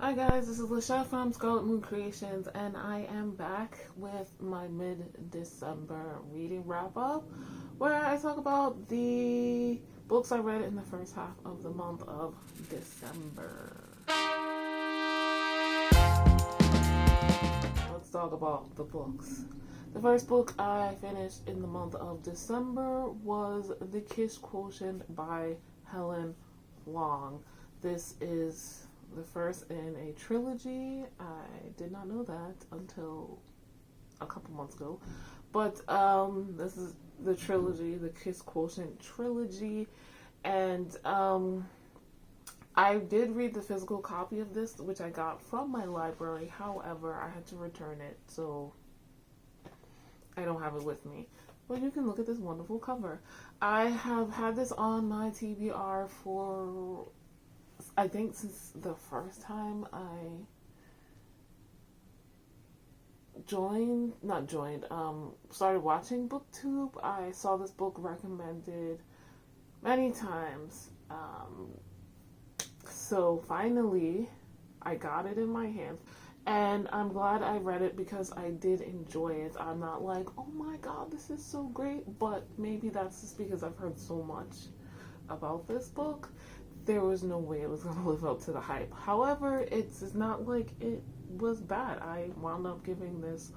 Hi guys, this is Lashette from Scarlet Moon Creations, and I am back with my mid-December reading wrap-up, where I talk about the books I read in the first half of the month of December. Let's talk about the books. The first book I finished in the month of December was The Kiss Quotient by Helen, Hoang. This is the first in a trilogy. I did not know that until a couple months ago. But this is the trilogy, the Kiss Quotient trilogy. And I did read the physical copy of this, which I got from my library. However, I had to return it, so I don't have it with me. But you can look at this wonderful cover. I have had this on my TBR for, I think, since the first time I started watching BookTube. I saw this book recommended many times. So finally, I got it in my hands. And I'm glad I read it because I did enjoy it. I'm not like, oh my god, this is so great. But maybe that's just because I've heard so much about this book. There was no way it was going to live up to the hype. However, it's not like it was bad. I wound up giving this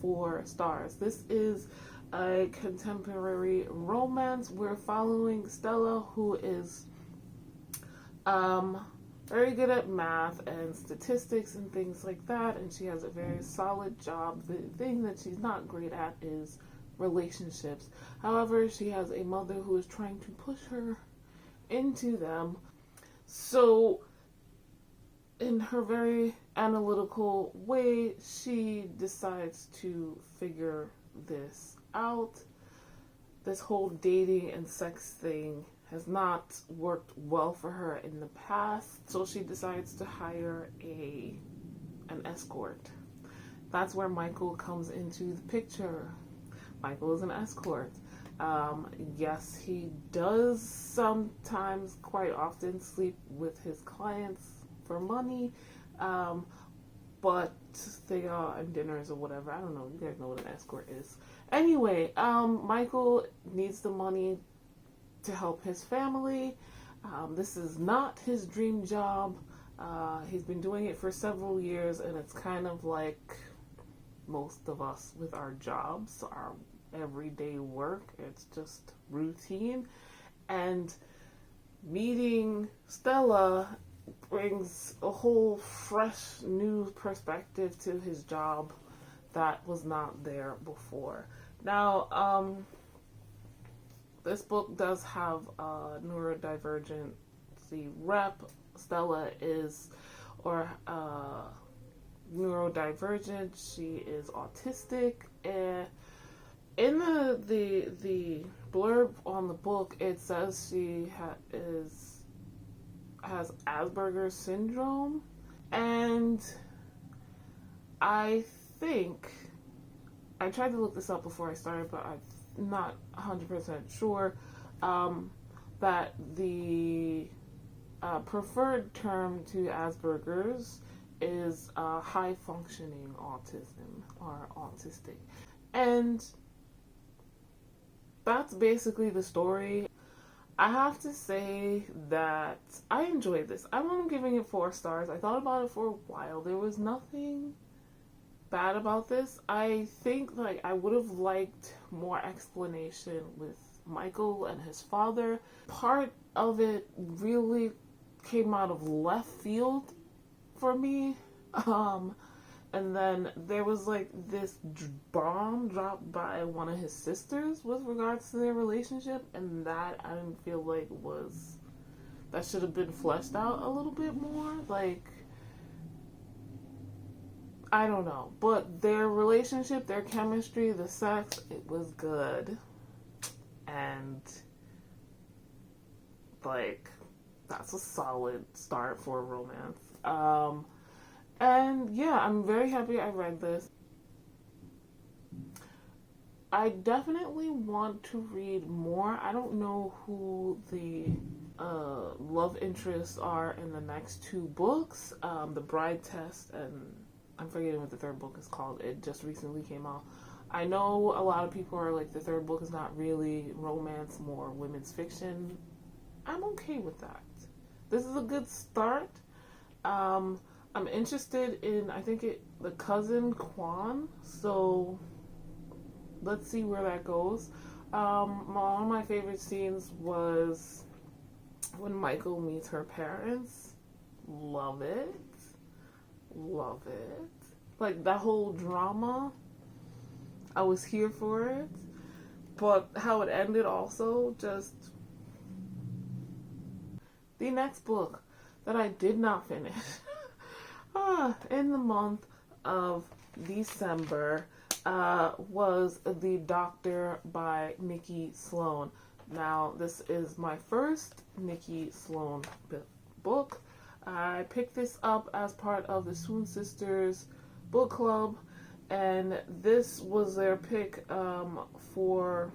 4 stars. This is a contemporary romance. We're following Stella, who is very good at math and statistics and things like that, and she has a very solid job. The thing that she's not great at is relationships. However, she has a mother who is trying to push her into them. So, in her very analytical way, she decides to figure this out. This whole dating and sex thing has not worked well for her in the past, so she decides to hire an escort. That's where Michael comes into the picture. Michael is an escort. Yes, he does sometimes, quite often, sleep with his clients for money, but they go on dinners or whatever. I don't know. You guys know what an escort is. Anyway, Michael needs the money to help his family. This is not his dream job. He's been doing it for several years, and it's kind of like most of us with our jobs, our everyday work. It's just routine. And meeting Stella brings a whole fresh new perspective to his job that was not there before. Now, this book does have a neurodivergency rep. Stella is neurodivergent. She is autistic. And in the blurb on the book, it says she has Asperger's syndrome, and I think I tried to look this up before I started, but I'm not 100% sure that the preferred term to Asperger's is high functioning autism or autistic, and that's basically the story. I have to say that I enjoyed this. I'm giving it 4 stars. I thought about it for a while. There was nothing bad about this. I think I would have liked more explanation with Michael and his father. Part of it really came out of left field for me. And then there was this bomb dropped by one of his sisters with regards to their relationship, and that I didn't feel like that should have been fleshed out a little bit more. I don't know. But their relationship, their chemistry, the sex, it was good. And that's a solid start for a romance. And yeah, I'm very happy I read this. I definitely want to read more. I don't know who the love interests are in the next two books, The Bride Test, and I'm forgetting what the third book is called. It just recently came out. I know a lot of people are like, the third book is not really romance, more women's fiction. I'm okay with that. This is a good start. I'm interested in, I think the cousin Quan, so let's see where that goes. One of my favorite scenes was when Michael meets her parents. Love it. Love it. Like, that whole drama, I was here for it. But how it ended also, just... The next book that I did not finish in the month of December was The Doctor by Nikki Sloan. Now, this is my first Nikki Sloan book. I picked this up as part of the Swoon Sisters book club, and this was their pick for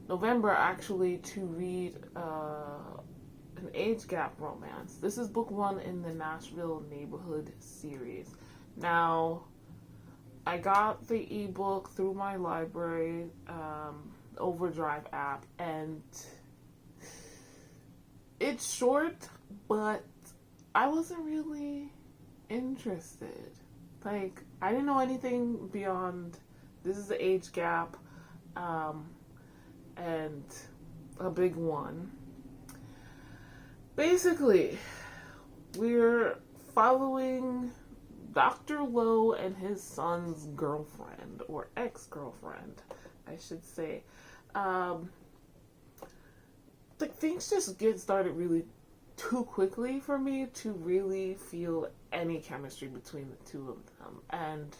November, actually, to read an age gap romance. This is book one in the Nashville Neighborhood series. Now, I got the ebook through my library Overdrive app, and it's short, but I wasn't really interested. Like, I didn't know anything beyond this is the age gap, and a big one. Basically, we're following Dr. Lowe and his son's girlfriend, or ex-girlfriend, I should say. Like, things just get started really too quickly for me to really feel any chemistry between the two of them. And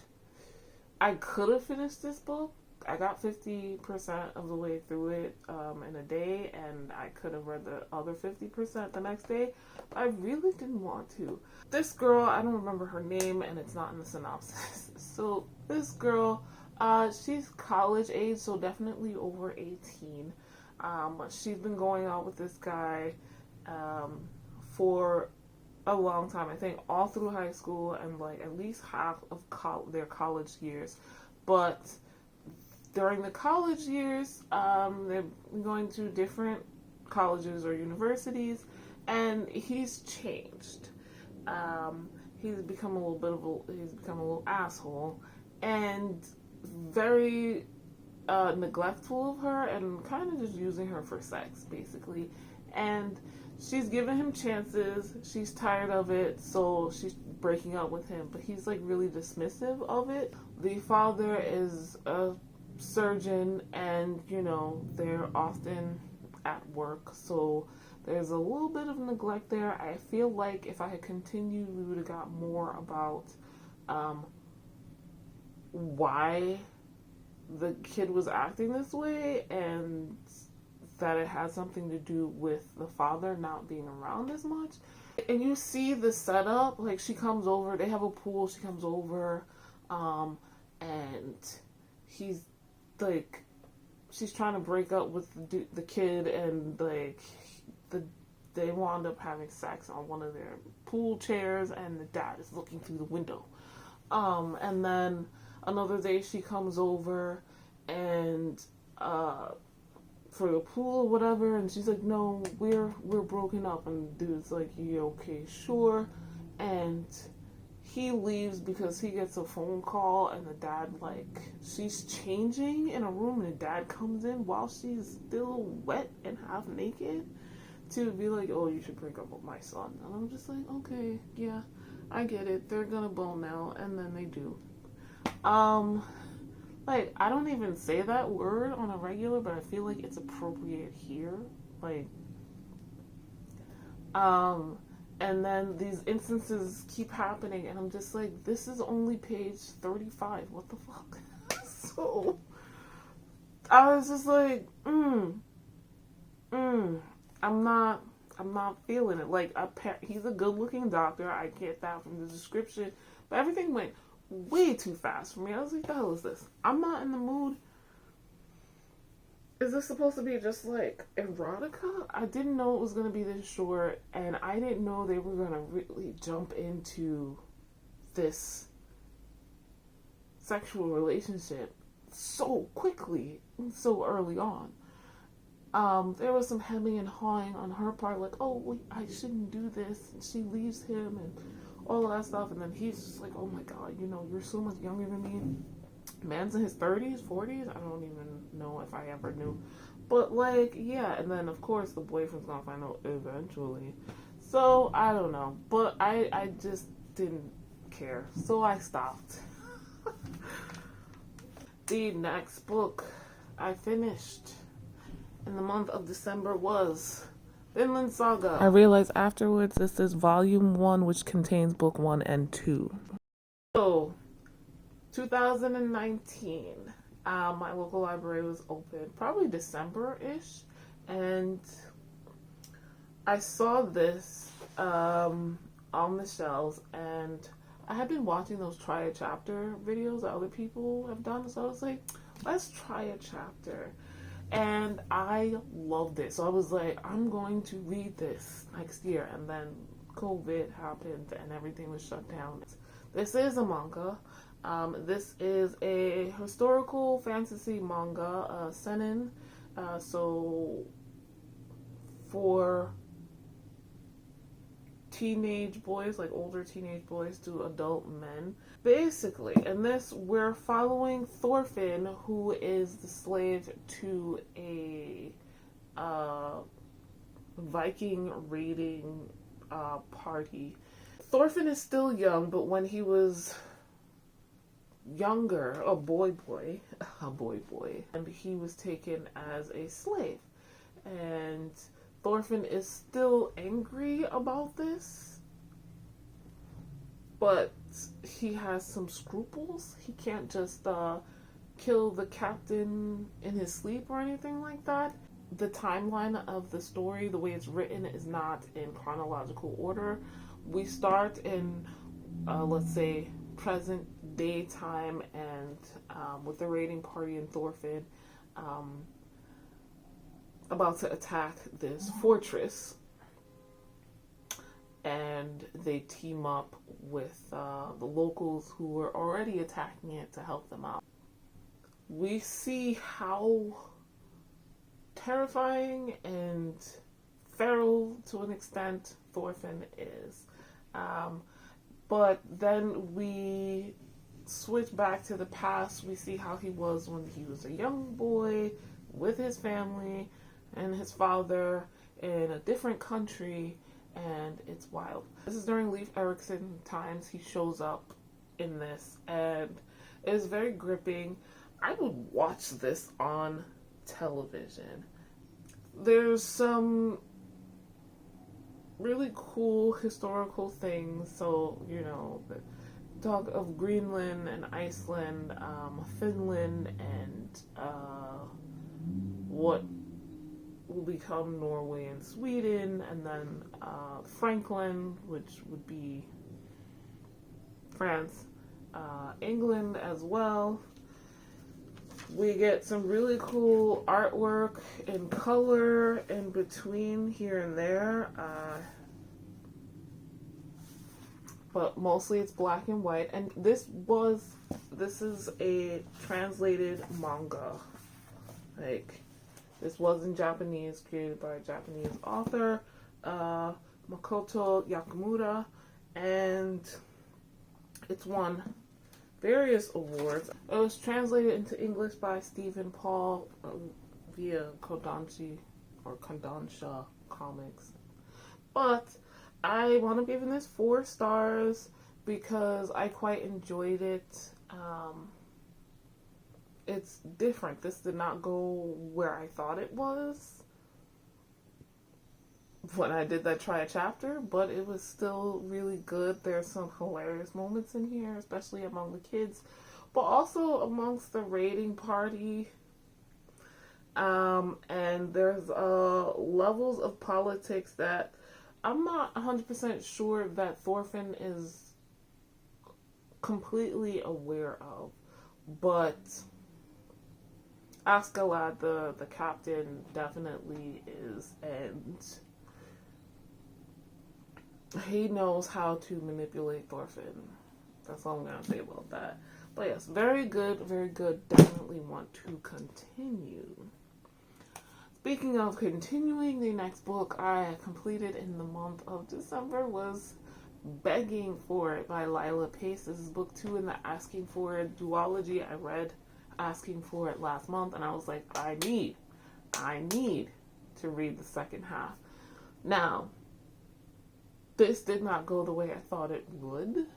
I could have finished this book. I got 50% of the way through it in a day, and I could have read the other 50% the next day, but I really didn't want to. This girl, I don't remember her name, and it's not in the synopsis. So this girl, she's college age, so definitely over 18. She's been going out with this guy for a long time. I think all through high school and like at least half of their college years. But during the college years, they're going to different colleges or universities, and he's changed. He's become a little asshole, and very neglectful of her, and kind of just using her for sex, basically. And she's giving him chances. She's tired of it, so she's breaking up with him. But he's like really dismissive of it. The father is a surgeon, and you know, they're often at work, so there's a little bit of neglect there. I feel like if I had continued, we would have got more about why the kid was acting this way, and that it had something to do with the father not being around as much. And you see the setup, like she comes over, they have a pool, she comes over, and he's like, she's trying to break up with the kid, and like they wound up having sex on one of their pool chairs, and the dad is looking through the window. And then another day she comes over and for the pool or whatever, and she's like, no, we're broken up. And dude's like, yeah, okay, sure. And he leaves because he gets a phone call, and the dad, like, she's changing in a room, and the dad comes in while she's still wet and half naked to be like, oh, you should break up with my son. And I'm just like, okay, yeah, I get it. They're gonna bone now, and then they do. Like, I don't even say that word on a regular, but I feel like it's appropriate here. Like, and then these instances keep happening, and I'm just like, this is only page 35. What the fuck? So, I was just like, I'm not feeling it. Like, he's a good-looking doctor. I get that from the description, but everything went way too fast for me. I was like, the hell is this? I'm not in the mood is this supposed to be just like erotica? I didn't know it was going to be this short, and I didn't know they were going to really jump into this sexual relationship so quickly, so early on. There was some hemming and hawing on her part, like, oh, wait, I shouldn't do this. And she leaves him and all of that stuff. And then he's just like, oh my God, you know, you're so much younger than me. Man's in his 30s, 40s. I don't even know if I ever knew. But, like, yeah. And then, of course, the boyfriend's going to find out eventually. So, I don't know. But I just didn't care. So I stopped. The next book I finished in the month of December was Finnland Saga. I realized afterwards this is volume 1, which contains book 1 and 2. So, 2019, my local library was open, probably December-ish, and I saw this on the shelves, and I had been watching those try a chapter videos that other people have done, so I was like, let's try a chapter. And I loved it. So I was like, I'm going to read this next year. And then COVID happened and everything was shut down. This is a manga. This is a historical fantasy manga, seinen. So for teenage boys, like older teenage boys to adult men. Basically, in this, we're following Thorfinn, who is the slave to a Viking raiding party. Thorfinn is still young, but when he was younger, a boy, and he was taken as a slave. And Thorfinn is still angry about this, but he has some scruples. He can't just kill the captain in his sleep or anything like that. The timeline of the story, the way it's written, is not in chronological order. We start in, let's say, present day time, and with the raiding party and Thorfinn about to attack this fortress, and they team up with the locals who were already attacking it to help them out. We see how terrifying and feral, to an extent, Thorfinn is. But then we switch back to the past. We see how he was when he was a young boy with his family and his father in a different country, and it's wild. This is during Leif Erikson times. He shows up in this, and it is very gripping. I would watch this on television. There's some really cool historical things. So, you know, the talk of Greenland and Iceland, Finland, and what will become Norway and Sweden, and then Franklin, which would be France, England as well. We get some really cool artwork in color in between here and there, but mostly it's black and white. And this is a translated manga. Like, this was in Japanese, created by a Japanese author, Makoto Yukimura, and it's won various awards. It was translated into English by Stephen Paul via Kodansha Comics. But I want to give this 4 stars because I quite enjoyed it. It's different. This did not go where I thought it was when I did that try a chapter, but it was still really good. There's some hilarious moments in here, especially among the kids, but also amongst the raiding party. And there's levels of politics that I'm not 100% sure that Thorfinn is completely aware of, but Askeladd, the captain, definitely is, and he knows how to manipulate Thorfinn. That's all I'm going to say about that. But yes, very good, very good. Definitely want to continue. Speaking of continuing, the next book I completed in the month of December was Begging for It by Lilah Pace. This is book 2 in the Asking for It duology. I read Asking for It last month, and I was like, I need to read the second half. Now, this did not go the way I thought it would.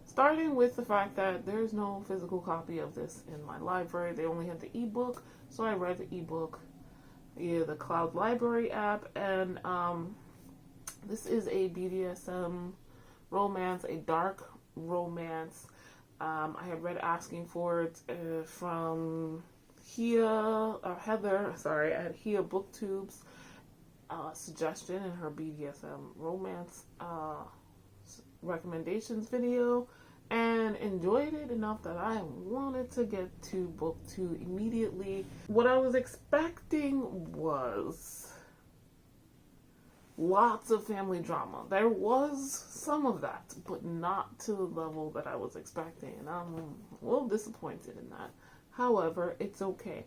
Starting with the fact that there's no physical copy of this in my library. They only had the ebook, so I read the ebook via the Cloud Library app, and this is a BDSM romance, a dark romance. I had read Asking for It from Heather, sorry, I had Hia Booktube's suggestion in her BDSM romance recommendations video, and enjoyed it enough that I wanted to get to book 2 immediately. What I was expecting was lots of family drama. There was some of that, but not to the level that I was expecting, and I'm a little disappointed in that. However, it's okay.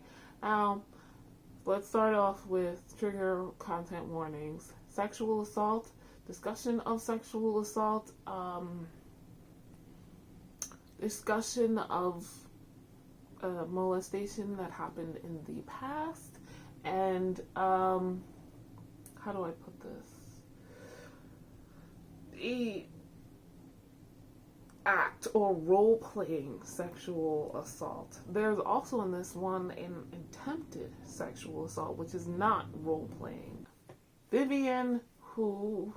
Let's start off with trigger content warnings. Sexual assault, discussion of sexual assault, discussion of molestation that happened in the past, and how do I put this? The act or role-playing sexual assault. There's also in this one an attempted sexual assault, which is not role-playing. Vivian, who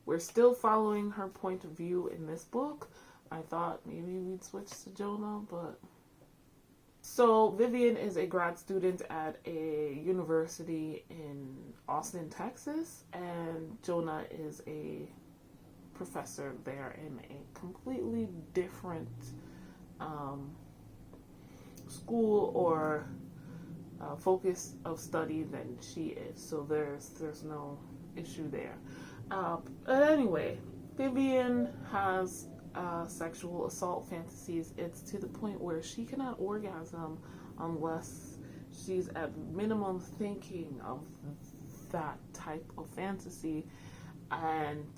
we're still following her point of view in this book. I thought maybe we'd switch to Jonah, but... So, Vivian is a grad student at a university in Austin, Texas, and Jonah is a professor there in a completely different school or focus of study than she is. So there's no issue there. But anyway, Vivian has sexual assault fantasies. It's to the point where she cannot orgasm unless she's at minimum thinking of that type of fantasy, and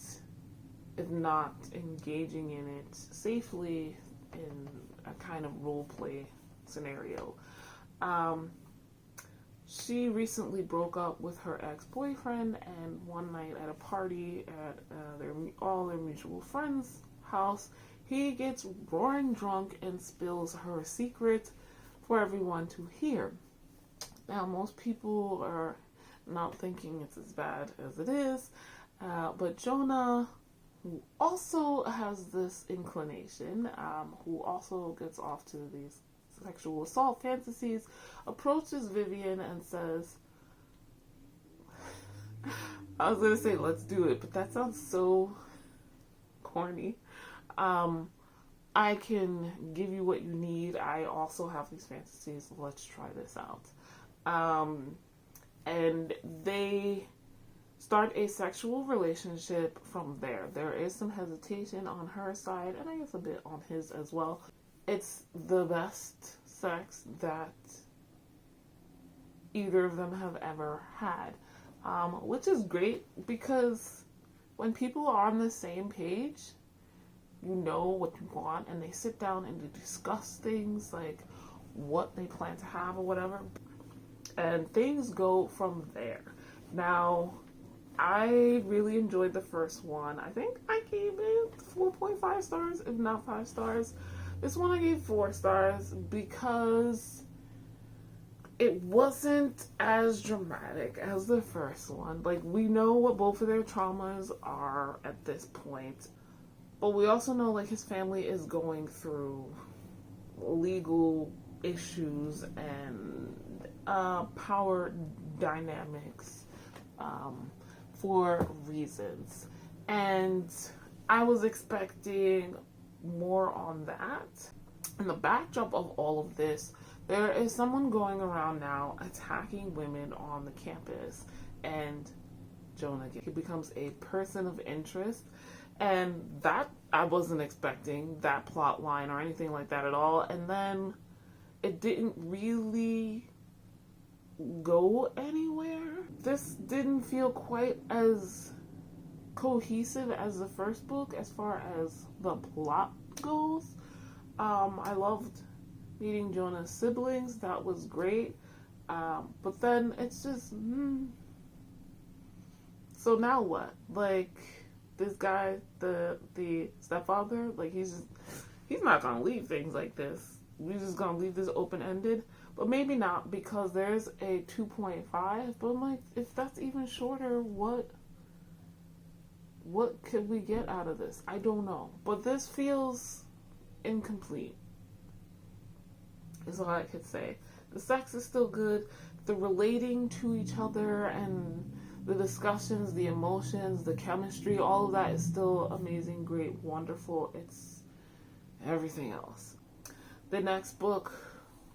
if not engaging in it safely in a kind of role play scenario. She recently broke up with her ex-boyfriend, and one night at a party at all their mutual friends' house, he gets roaring drunk and spills her secret for everyone to hear. Now, most people are not thinking it's as bad as it is, but Jonah, who also has this inclination, who also gets off to these sexual assault fantasies, approaches Vivian and says, I was going to say, let's do it, but that sounds so corny. I can give you what you need. I also have these fantasies. Let's try this out. And they start a sexual relationship from there. There is some hesitation on her side, and I guess a bit on his as well. It's the best sex that either of them have ever had, which is great, because when people are on the same page, you know what you want, and they sit down and they discuss things like what they plan to have or whatever, and things go from there. Now, I really enjoyed the first one. I think I gave it 4.5 stars, if not 5 stars. This one I gave 4 stars because it wasn't as dramatic as the first one. Like, we know what both of their traumas are at this point, but we also know, like, his family is going through legal issues and power dynamics for reasons. And I was expecting more on that. in the backdrop of all of this, there is someone going around now attacking women on the campus, and Jonah becomes a person of interest, and that I wasn't expecting that plot line or anything like that at all. And then it didn't really go anywhere. This didn't feel quite as cohesive as the first book as far as the plot goes. I loved meeting Jonah's siblings. That was great. But then it's just, so now what? Like, this guy, the stepfather, like, he's not gonna leave things like this. We're just gonna leave this open-ended. But maybe not, because there's a 2.5. But I'm like, if that's even shorter, what could we get out of this? I don't know. But this feels incomplete, is all I could say. The sex is still good. The relating to each other and the discussions, the emotions, the chemistry, all of that is still amazing, great, wonderful. It's everything else. The next book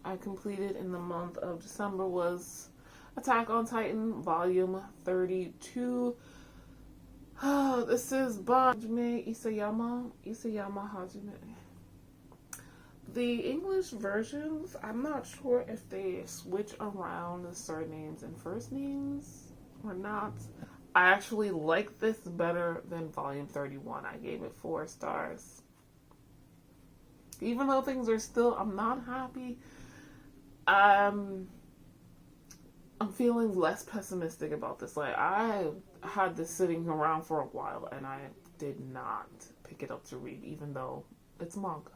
I completed in the month of December was Attack on Titan, Volume 32. This is by Hajime Isayama Hajime. The English versions, I'm not sure if they switch around the surnames and first names or not. I actually like this better than Volume 31. I gave it 4 stars. Even though things are still, I'm not happy. I'm feeling less pessimistic about this. Like, I had this sitting around for a while and I did not pick it up to read, even though it's manga.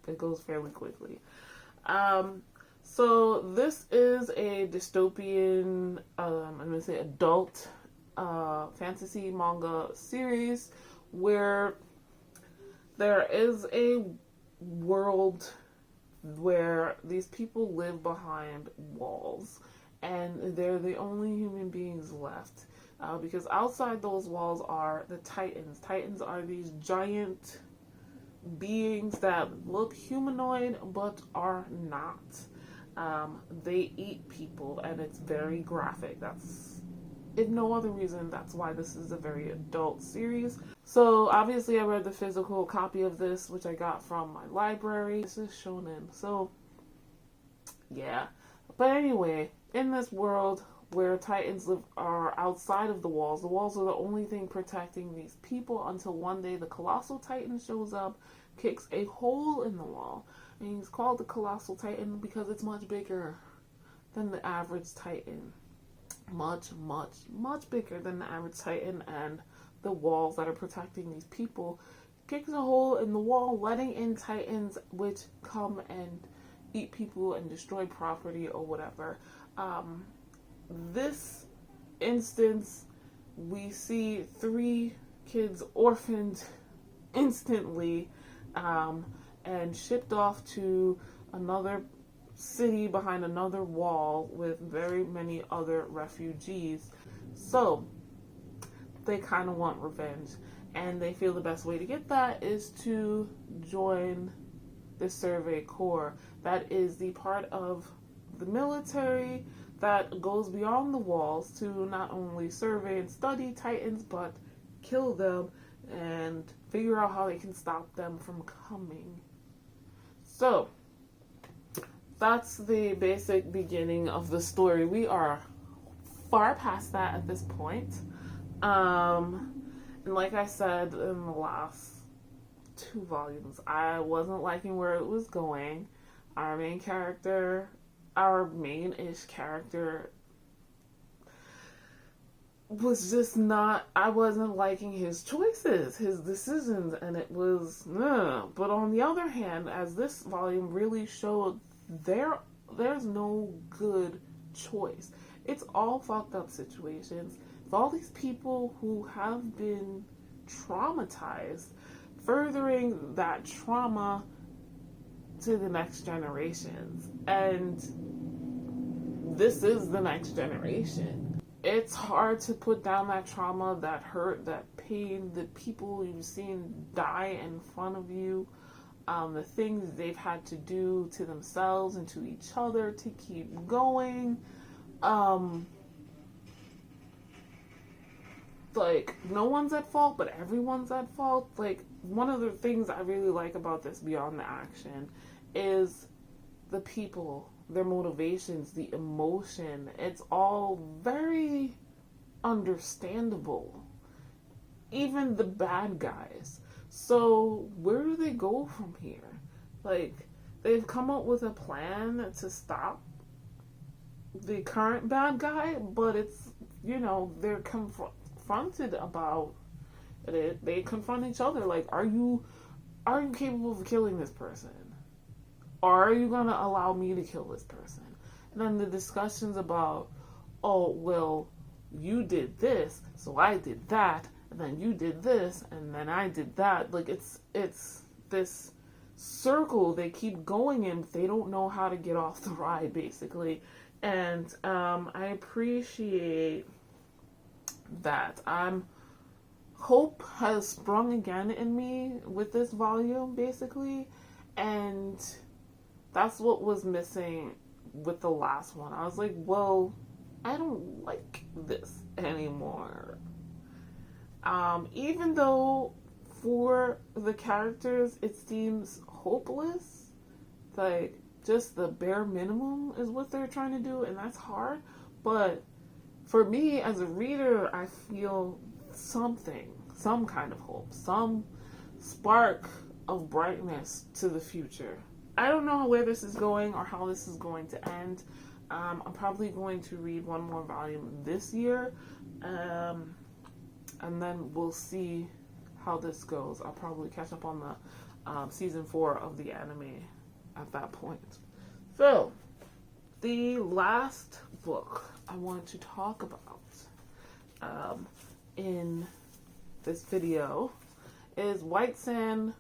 It goes fairly quickly. So this is a dystopian, I'm going to say adult fantasy manga series where there is a world where these people live behind walls and they're the only human beings left. Because outside those walls are the Titans. Titans are these giant beings that look humanoid but are not. They eat people and it's very graphic. That's, if no other reason, that's why this is a very adult series. So obviously I read the physical copy of this, which I got from my library. This is shonen, so yeah. But anyway, in this world where Titans live are outside of the walls are the only thing protecting these people until one day the Colossal Titan shows up, kicks a hole in the wall, and he's called the Colossal Titan because it's much bigger than the average Titan. Much, much, much bigger than the average Titan, and the walls that are protecting these people kicks a hole in the wall, letting in Titans which come and eat people and destroy property or whatever. This instance, we see 3 kids orphaned instantly and shipped off to another city behind another wall with very many other refugees. So they kind of want revenge, and they feel the best way to get that is to join the Survey Corps. That is the part of the military that goes beyond the walls to not only survey and study Titans, but kill them and figure out how they can stop them from coming. So that's the basic beginning of the story. We are far past that at this point. And like I said in the last 2 volumes, I wasn't liking where it was going. Our main-ish character was just not, I wasn't liking his choices, his decisions, and it was, But on the other hand, as this volume really showed, there's no good choice. It's all fucked up situations. It's all these people who have been traumatized, furthering that trauma to the next generations. And this is the next generation. It's hard to put down that trauma, that hurt, that pain, the people you've seen die in front of you. the things they've had to do to themselves and to each other to keep going. Like, no one's at fault, but everyone's at fault. Like, one of the things I really like about this beyond the action is the people, their motivations, the emotion. It's all very understandable. Even the bad guys. So, where do they go from here? Like, they've come up with a plan to stop the current bad guy, but it's, you know, they're confronted about it. They confront each other like, are you capable of killing this person? Or are you gonna allow me to kill this person? And then the discussions about, oh, well, you did this, so I did that, and then you did this, and then I did that. Like, it's this circle they keep going in, but they don't know how to get off the ride, basically. And I appreciate that. Hope has sprung again in me with this volume, basically, and that's what was missing with the last one. I was like, well, I don't like this anymore. Even though for the characters it seems hopeless, like, just the bare minimum is what they're trying to do, and that's hard. But for me, as a reader, I feel something, some kind of hope, some spark of brightness to the future. I don't know where this is going or how this is going to end. I'm probably going to read one more volume this year, and then we'll see how this goes. I'll probably catch up on the season 4 of the anime at that point. So, the last book I want to talk about in this video is White Sand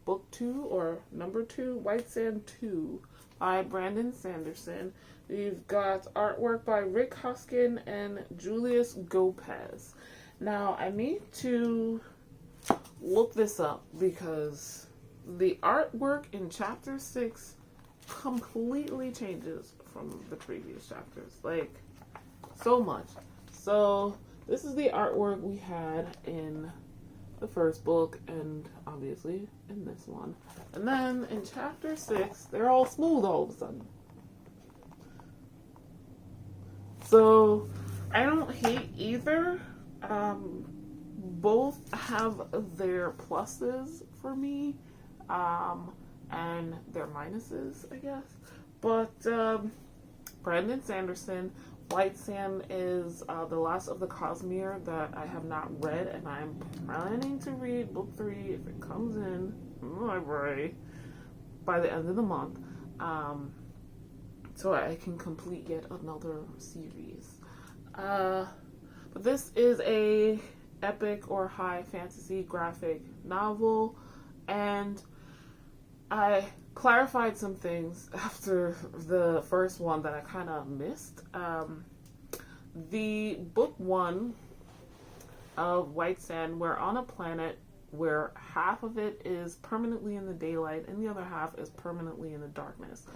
Book 2, or Number 2, White Sand 2 by Brandon Sanderson. We've got artwork by Rick Huskin and Julius Gopez. Now, I need to look this up because the artwork in chapter 6 completely changes from the previous chapters. Like, so much. So, this is the artwork we had in the first book, and obviously in this one. And then in chapter 6, they're all smooth all of a sudden. So, I don't hate either. Both have their pluses for me, and their minuses, I guess. But Brandon Sanderson, White Sand is the last of the Cosmere that I have not read, and I'm planning to read book 3 if it comes in the library by the end of the month, so I can complete yet another series. But this is a epic or high fantasy graphic novel, and I clarified some things after the first one that I kind of missed. The book 1 of White Sand, we're on a planet where half of it is permanently in the daylight and the other half is permanently in the darkness.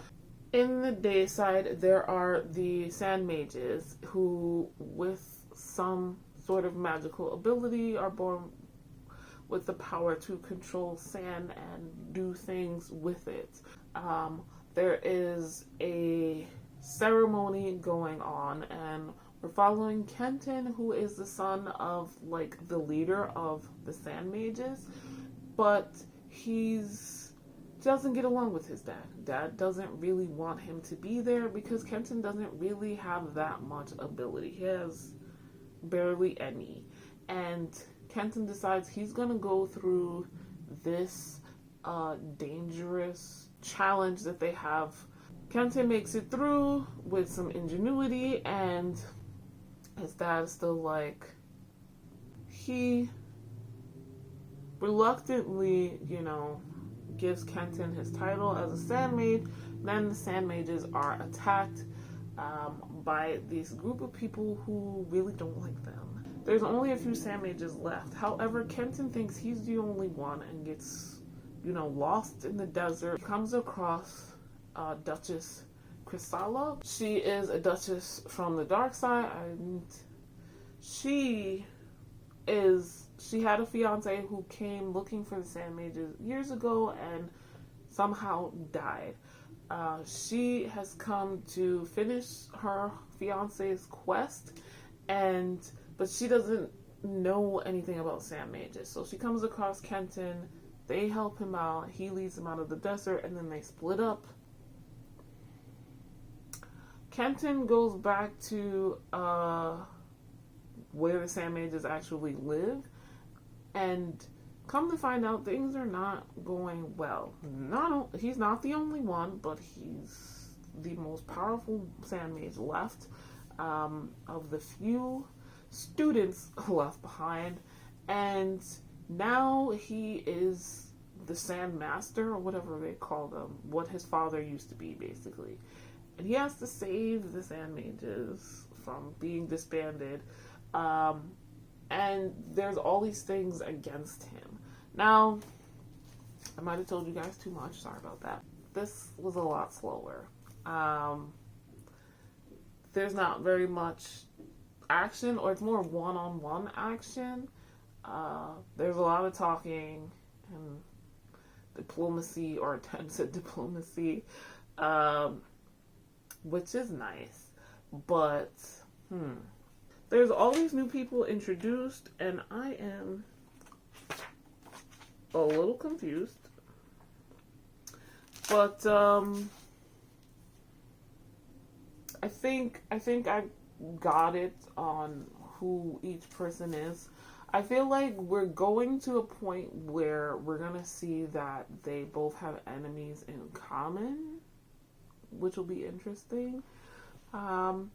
In the day side, there are the sand mages who, with some sort of magical ability, are born with the power to control sand and do things with it. There is a ceremony going on, and we're following Kenton, who is the son of, like, the leader of the sand mages, but he's doesn't get along with his dad. Dad doesn't really want him to be there because Kenton doesn't really have that much ability. He has barely any. And Kenton decides he's going to go through this dangerous challenge that they have. Kenton makes it through with some ingenuity, and his dad is still like, he reluctantly, gives Kenton his title as a sand mage. Then the sand mages are attacked by this group of people who really don't like them. There's only a few sand mages left. However, Kenton thinks he's the only one and gets, lost in the desert. He comes across Duchess Chrysala. She is a duchess from the dark side, and she had a fiance who came looking for the Sand Mages years ago and somehow died. She has come to finish her fiance's quest, but she doesn't know anything about Sand Mages. So she comes across Kenton, they help him out, he leads them out of the desert, and then they split up. Kenton goes back to where the Sand Mages actually live, and come to find out things are not going well. He's not the only one, but he's the most powerful Sand Mage left, of the few students left behind, and now he is the Sand Master, or whatever they call them, what his father used to be, basically. And he has to save the Sand Mages from being disbanded, and there's all these things against him. Now, I might have told you guys too much, sorry about that. This was a lot slower. There's not very much action, or it's more one-on-one action. There's a lot of talking and diplomacy, or attempts at diplomacy, which is nice, but there's all these new people introduced, and I am a little confused, but I think I got it on who each person is. I feel like we're going to a point where we're gonna see that they both have enemies in common, which will be interesting. I'm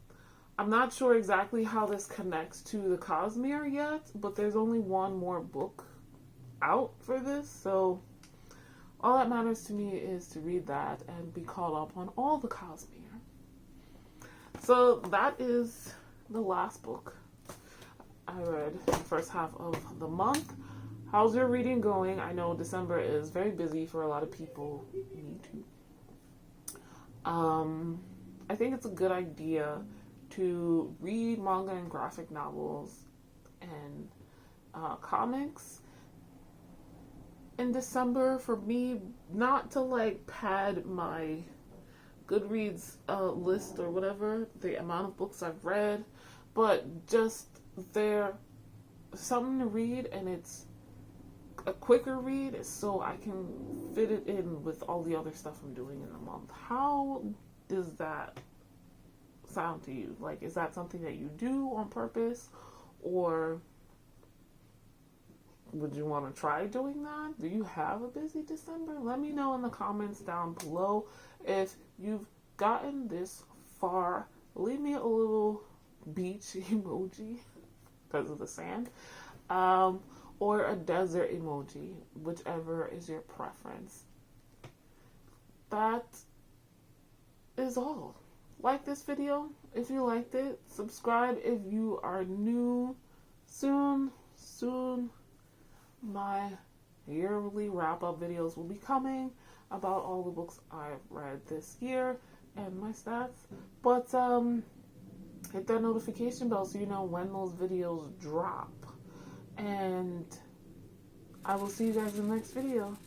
not sure exactly how this connects to the Cosmere yet, but there's only one more book out for this, so all that matters to me is to read that and be caught up on all the Cosmere. So that is the last book I read the first half of the month. How's your reading going? I know December is very busy for a lot of people. Me too. I think it's a good idea to read manga and graphic novels and comics in December, for me, not to like pad my Goodreads list or whatever, the amount of books I've read, but just they're something to read, and it's a quicker read, so I can fit it in with all the other stuff I'm doing in the month. How does that sound to you? Like, is that something that you do on purpose, or would you want to try doing that? Do you have a busy December? Let me know in the comments down below. If you've gotten this far, leave me a little beach emoji because of the sand, or a desert emoji, whichever is your preference. That is all. Like this video if you liked it. Subscribe if you are new. Soon my yearly wrap-up videos will be coming about all the books I've read this year and my stats. But hit that notification bell so you know when those videos drop. And I will see you guys in the next video.